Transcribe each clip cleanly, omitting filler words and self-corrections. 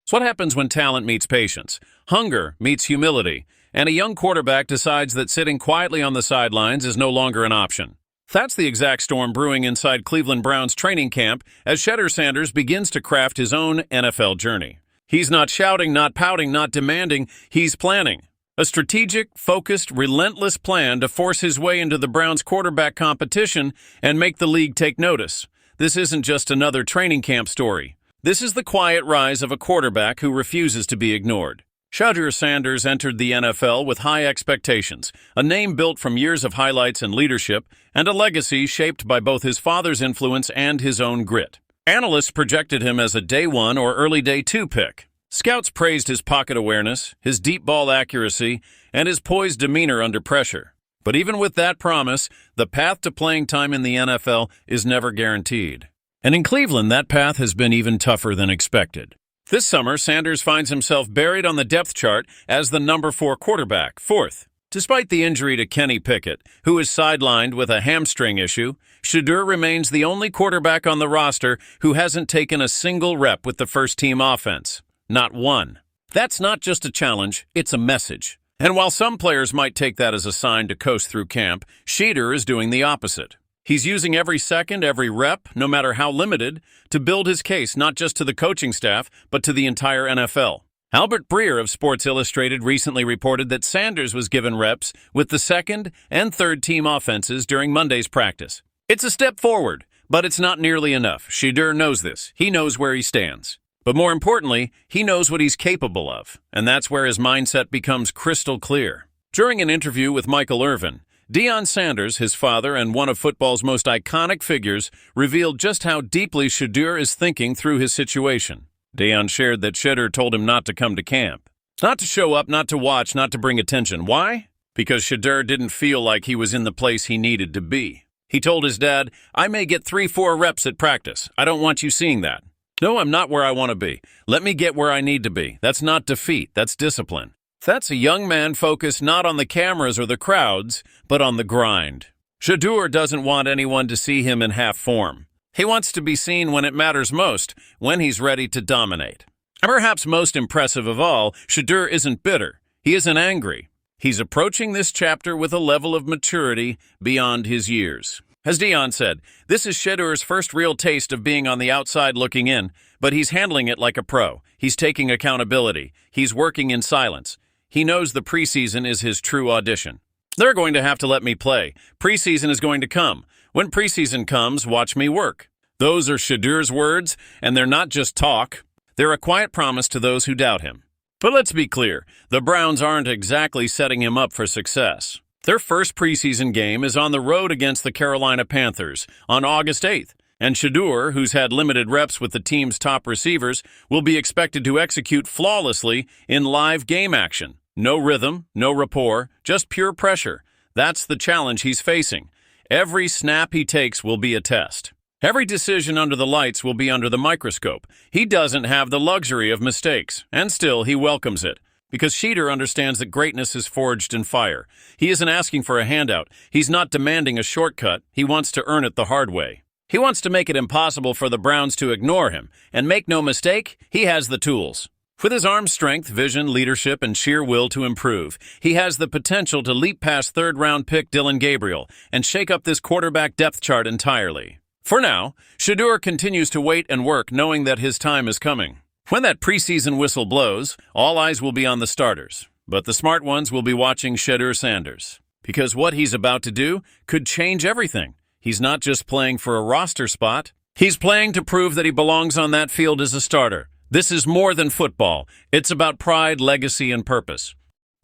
So what happens when talent meets patience, hunger meets humility, and a young quarterback decides that sitting quietly on the sidelines is no longer an option? That's the exact storm brewing inside Cleveland Browns training camp as Shedeur Sanders begins to craft his own NFL journey. He's not shouting, not pouting, not demanding, he's planning. A strategic, focused, relentless plan to force his way into the Browns quarterback competition and make the league take notice. This isn't just another training camp story. This is the quiet rise of a quarterback who refuses to be ignored. Shedeur Sanders entered the NFL with high expectations, a name built from years of highlights and leadership, and a legacy shaped by both his father's influence and his own grit. Analysts projected him as a day 1 or early day 2 pick. Scouts praised his pocket awareness, his deep ball accuracy, and his poised demeanor under pressure. But even with that promise, the path to playing time in the NFL is never guaranteed. And in Cleveland, that path has been even tougher than expected. This summer, Sanders finds himself buried on the depth chart as the number 4 quarterback, 4th. Despite the injury to Kenny Pickett, who is sidelined with a hamstring issue, Shedeur remains the only quarterback on the roster who hasn't taken a single rep with the first-team offense. Not one. That's not just a challenge, it's a message. And while some players might take that as a sign to coast through camp, Shedeur is doing the opposite. He's using every second, every rep, no matter how limited, to build his case not just to the coaching staff, but to the entire NFL. Albert Breer of Sports Illustrated recently reported that Sanders was given reps with the second and third team offenses during Monday's practice. It's a step forward, but it's not nearly enough. Shedeur knows this. He knows where he stands. But more importantly, he knows what he's capable of, and that's where his mindset becomes crystal clear. During an interview with Michael Irvin, Deion Sanders, his father and one of football's most iconic figures, revealed just how deeply Shedeur is thinking through his situation. Deion shared that Shedeur told him not to come to camp. Not to show up, not to watch, not to bring attention. Why? Because Shedeur didn't feel like he was in the place he needed to be. He told his dad, "I may get 3-4 reps at practice. I don't want you seeing that. No, I'm not where I want to be. Let me get where I need to be. That's not defeat, that's discipline." That's a young man focused not on the cameras or the crowds, but on the grind. Shedeur doesn't want anyone to see him in half form. He wants to be seen when it matters most, when he's ready to dominate. And perhaps most impressive of all, Shedeur isn't bitter. He isn't angry. He's approaching this chapter with a level of maturity beyond his years. As Deion said, this is Shedeur's first real taste of being on the outside looking in, but he's handling it like a pro. He's taking accountability. He's working in silence. He knows the preseason is his true audition. They're going to have to let me play. Preseason is going to come. When preseason comes, watch me work. Those are Shedeur's words, and they're not just talk. They're a quiet promise to those who doubt him. But let's be clear, the Browns aren't exactly setting him up for success. Their first preseason game is on the road against the Carolina Panthers on August 8th, and Shedeur, who's had limited reps with the team's top receivers, will be expected to execute flawlessly in live game action. No rhythm, no rapport, just pure pressure. That's the challenge he's facing. Every snap he takes will be a test. Every decision under the lights will be under the microscope. He doesn't have the luxury of mistakes, and still he welcomes it. Because Shedeur understands that greatness is forged in fire. He isn't asking for a handout. He's not demanding a shortcut. He wants to earn it the hard way. He wants to make it impossible for the Browns to ignore him. And make no mistake, he has the tools. With his arm strength, vision, leadership, and sheer will to improve, he has the potential to leap past third-round pick Dillon Gabriel and shake up this quarterback depth chart entirely. For now, Shedeur continues to wait and work knowing that his time is coming. When that preseason whistle blows, all eyes will be on the starters, but the smart ones will be watching Shedeur Sanders. Because what he's about to do could change everything. He's not just playing for a roster spot. He's playing to prove that he belongs on that field as a starter. This is more than football. It's about pride, legacy, and purpose.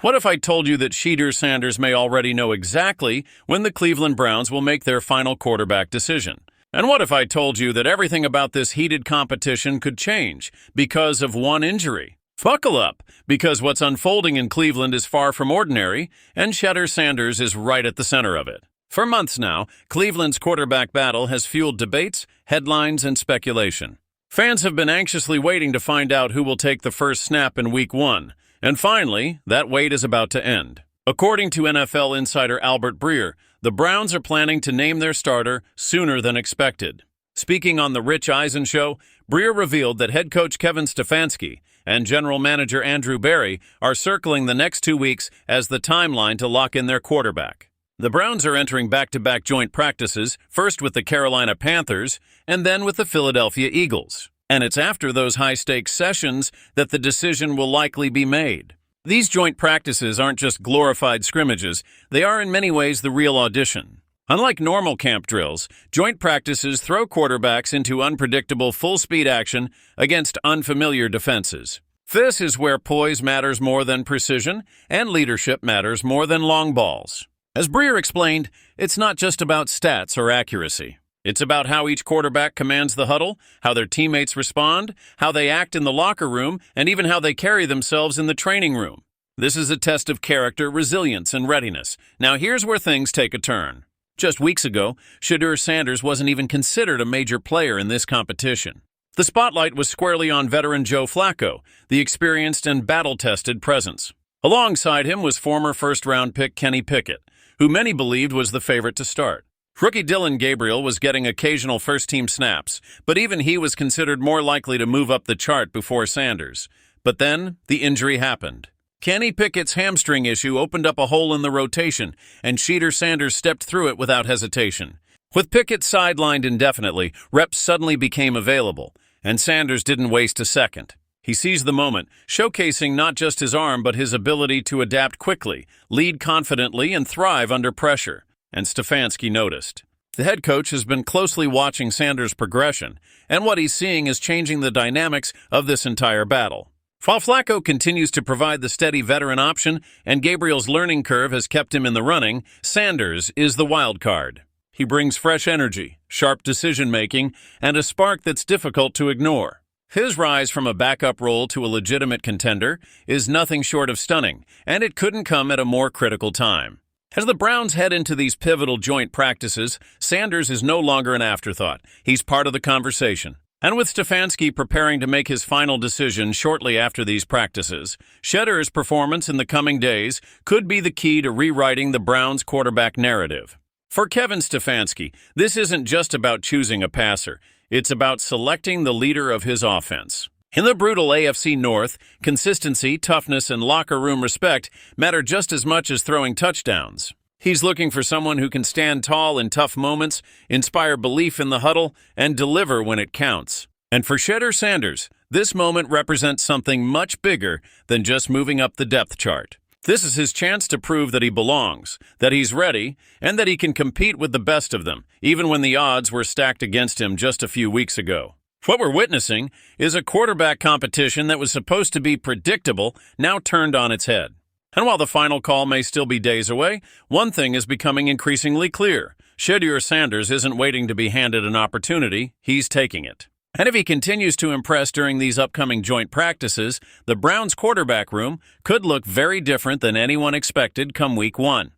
What if I told you that Shedeur Sanders may already know exactly when the Cleveland Browns will make their final quarterback decision? And what if I told you that everything about this heated competition could change because of one injury? Buckle up, because what's unfolding in Cleveland is far from ordinary, and Shedeur Sanders is right at the center of it. For months now, Cleveland's quarterback battle has fueled debates, headlines, and speculation. Fans have been anxiously waiting to find out who will take the first snap in Week 1. And finally, that wait is about to end. According to NFL insider Albert Breer, the Browns are planning to name their starter sooner than expected. Speaking on The Rich Eisen Show, Breer revealed that head coach Kevin Stefanski and General Manager Andrew Berry are circling the next 2 weeks as the timeline to lock in their quarterback. The Browns are entering back-to-back joint practices, first with the Carolina Panthers and then with the Philadelphia Eagles. And it's after those high-stakes sessions that the decision will likely be made. These joint practices aren't just glorified scrimmages, they are in many ways the real audition. Unlike normal camp drills, joint practices throw quarterbacks into unpredictable full-speed action against unfamiliar defenses. This is where poise matters more than precision, and leadership matters more than long balls. As Breer explained, it's not just about stats or accuracy. It's about how each quarterback commands the huddle, how their teammates respond, how they act in the locker room, and even how they carry themselves in the training room. This is a test of character, resilience, and readiness. Now here's where things take a turn. Just weeks ago, Shedeur Sanders wasn't even considered a major player in this competition. The spotlight was squarely on veteran Joe Flacco, the experienced and battle-tested presence. Alongside him was former first-round pick Kenny Pickett, who many believed was the favorite to start. Rookie Dillon Gabriel was getting occasional first-team snaps, but even he was considered more likely to move up the chart before Sanders. But then, the injury happened. Kenny Pickett's hamstring issue opened up a hole in the rotation, and Shedeur Sanders stepped through it without hesitation. With Pickett sidelined indefinitely, reps suddenly became available, and Sanders didn't waste a second. He seized the moment, showcasing not just his arm but his ability to adapt quickly, lead confidently, and thrive under pressure. And Stefanski noticed. The head coach has been closely watching Sanders' progression, and what he's seeing is changing the dynamics of this entire battle. While Flacco continues to provide the steady veteran option and Gabriel's learning curve has kept him in the running, Sanders is the wild card. He brings fresh energy, sharp decision-making, and a spark that's difficult to ignore. His rise from a backup role to a legitimate contender is nothing short of stunning, and it couldn't come at a more critical time. As the Browns head into these pivotal joint practices, Sanders is no longer an afterthought. He's part of the conversation. And with Stefanski preparing to make his final decision shortly after these practices, Shedeur's performance in the coming days could be the key to rewriting the Browns' quarterback narrative. For Kevin Stefanski, this isn't just about choosing a passer. It's about selecting the leader of his offense. In the brutal AFC North, consistency, toughness, and locker room respect matter just as much as throwing touchdowns. He's looking for someone who can stand tall in tough moments, inspire belief in the huddle, and deliver when it counts. And for Shedeur Sanders, this moment represents something much bigger than just moving up the depth chart. This is his chance to prove that he belongs, that he's ready, and that he can compete with the best of them, even when the odds were stacked against him just a few weeks ago. What we're witnessing is a quarterback competition that was supposed to be predictable, now turned on its head. And while the final call may still be days away, one thing is becoming increasingly clear. Shedeur Sanders isn't waiting to be handed an opportunity, he's taking it. And if he continues to impress during these upcoming joint practices, the Browns' quarterback room could look very different than anyone expected come week 1.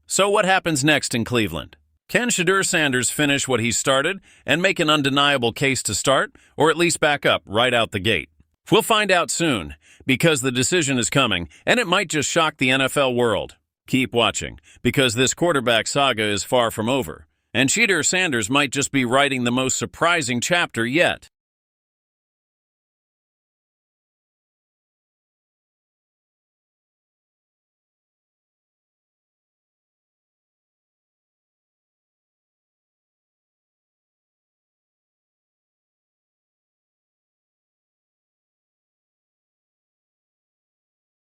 So what happens next in Cleveland? Can Shedeur Sanders finish what he started and make an undeniable case to start, or at least back up right out the gate? We'll find out soon, because the decision is coming, and it might just shock the NFL world. Keep watching, because this quarterback saga is far from over, and Shedeur Sanders might just be writing the most surprising chapter yet.